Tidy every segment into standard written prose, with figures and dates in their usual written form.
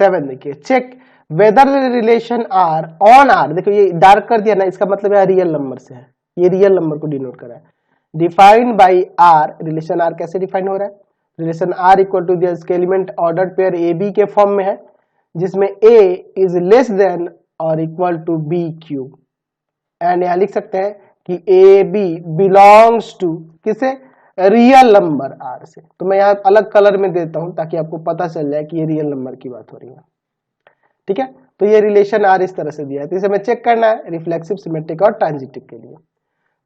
7 देखिए, check whether relation R on R, देखो ये डार्क कर दिया ना, इसका मतलब है रियल नंबर से है, ये रियल नंबर को डिनोट कर रहा है। Defined by R, relation R कैसे डिफाइन हो रहा है, relation R equal to this element ordered pair A B के फॉर्म में है, जिसमें ए इज लेस देन और equal to B cube, and यहां लिख सकते हैं कि ए बी बिलोंग्स टू किसे, रियल नंबर आर से। तो मैं यहाँ अलग कलर में देता हूं ताकि आपको पता चल जाए कि ये रियल नंबर की बात हो रही है, ठीक है। तो ये रिलेशन आर इस तरह से दिया है, तो इसे हमें चेक करना है रिफ्लेक्सिव, सिमेट्रिक और ट्रांजिटिव के लिए।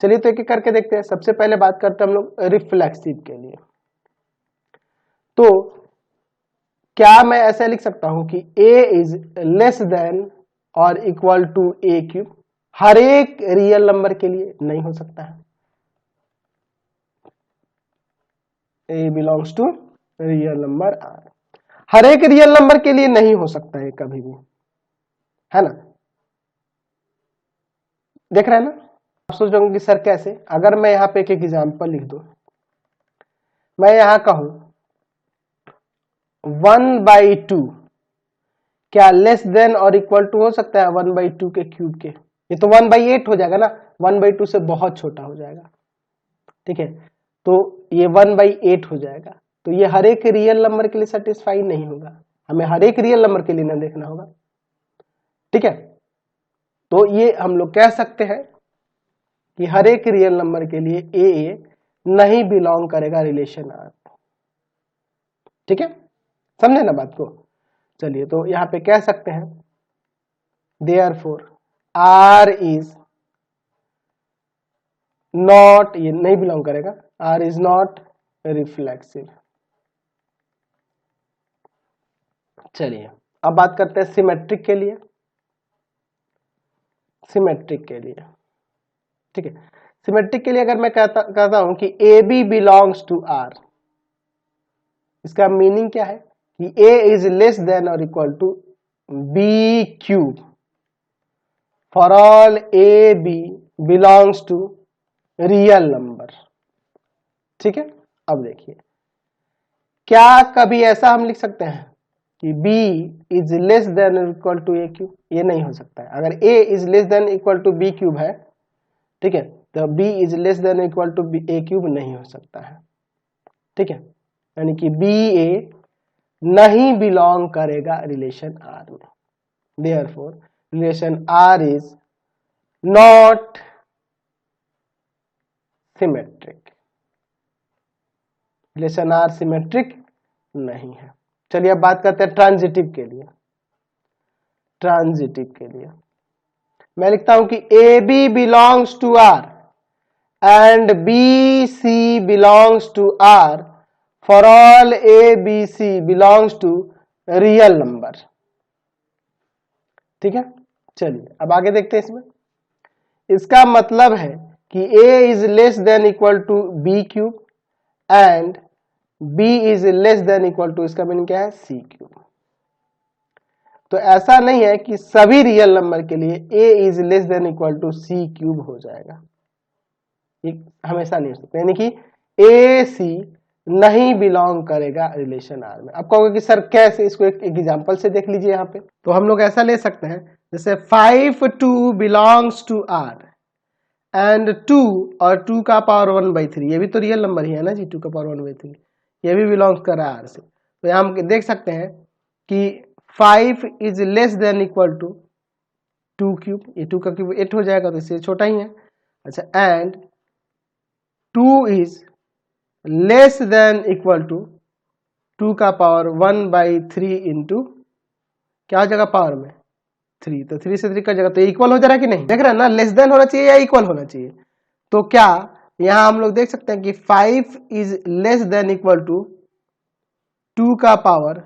चलिए तो एक एक करके देखते हैं। सबसे पहले बात करते हैं हम लोग रिफ्लेक्सिव के लिए। तो क्या मैं ऐसा लिख सकता हूं कि a इज लेस देन और इक्वल टू ए क्यूब हर एक रियल नंबर के लिए? नहीं हो सकता है। a belongs to real number r, हर एक रियल नंबर के लिए नहीं हो सकता है कभी भी, है ना। देख रहे हैं ना। आप सोच रहे होंगे कि सर कैसे, अगर मैं यहां पे एक एग्जांपल लिख दूं, मैं यहां कहूं 1/2 क्या लेस देन और इक्वल टू हो सकता है 1/2 के क्यूब के? ये तो 1/8 हो जाएगा ना, 1/2 से बहुत छोटा हो जाएगा, ठीक है। तो ये 1/8 हो जाएगा, तो ये हर एक रियल नंबर के लिए सेटिस्फाई नहीं होगा, हमें हर एक रियल नंबर के लिए ना देखना होगा, ठीक है। तो ये हम लोग कह सकते हैं कि हर एक रियल नंबर के लिए ए नहीं बिलोंग करेगा रिलेशन आर, ठीक है, समझे ना बात को। चलिए तो यहां पे कह सकते हैं देयरफॉर आर इज नॉट, ये नहीं बिलोंग करेगा, आर इज नॉट रिफ्लेक्सिव। चलिए अब बात करते हैं सिमेट्रिक के लिए। सिमेट्रिक के लिए, ठीक है, सिमेट्रिक के लिए अगर मैं कहता हूं कि A B belongs to R, इसका मीनिंग क्या है कि a इज लेस देन और equal to B cube for all A B belongs to real number, ठीक है। अब देखिए, क्या कभी ऐसा हम लिख सकते हैं कि b इज लेस देन और इक्वल टू ए क्यूब? ये नहीं हो सकता है। अगर a is less than equal to B cube है, ठीक है, तो b is less than equal to A cube नहीं हो सकता है, ठीक है। यानी कि बी ए नहीं बिलोंग करेगा रिलेशन आर में, therefore relation R is not symmetric, relation R symmetric नहीं है। चलिए अब बात करते हैं ट्रांजिटिव के लिए। ट्रांजिटिव के लिए मैं लिखता हूं कि A B belongs to R and B C belongs to R for all A B C belongs to real number, ठीक है। चलिए अब आगे देखते हैं इसमें। इसका मतलब है कि a is less than equal to B cube and b is less than equal to, इसका मीनिंग क्या है, c क्यूब। तो ऐसा नहीं है कि सभी रियल नंबर के लिए a is less than equal to c cube हो जाएगा, ये हमेशा नहीं हो सकता। यानी कि a c नहीं बिलोंग करेगा रिलेशन आर में। अब कहोगे कि सर कैसे, इसको एक एग्जांपल से देख लीजिए। यहाँ पे तो हम लोग ऐसा ले सकते हैं जैसे 5/2 बिलोंग्स टू आर एंड 2 और 2 का पावर 1/3, ये भी तो रियल नंबर ही है ना जी, 2 का पावर 1/3 ये भी बिलोंग कर रहा है आर से। तो यहाँ हम देख सकते हैं कि 5 is less than equal to 2 cube, ये 2 का क्यूब 8 हो जाएगा, तो इससे छोटा ही है। अच्छा, and 2 is less than equal to 2 का पावर 1/3 इंटू क्या हो जाएगा पावर में 3, तो 3 से 3 का जगह, तो इक्वल हो जा रहा है कि नहीं, देख रहे हैं ना, लेस देन होना चाहिए या इक्वल होना चाहिए। तो क्या यहां हम लोग देख सकते हैं कि 5 is less than equal to 2 का पावर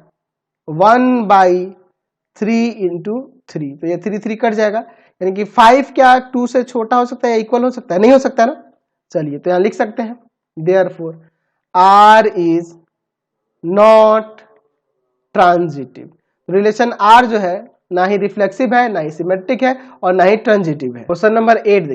1/3 इंटू 3, तो ये 3 कट जाएगा, यानी कि 5 क्या 2 से छोटा हो सकता है या इक्वल हो सकता है? नहीं हो सकता ना। चलिए तो यहां लिख सकते हैं therefore R is not transitive. Relation R जो है ना ही रिफ्लेक्सिव है, ना ही सिमेट्रिक है और ना ही ट्रांजिटिव है। क्वेश्चन नंबर 8 देखिए।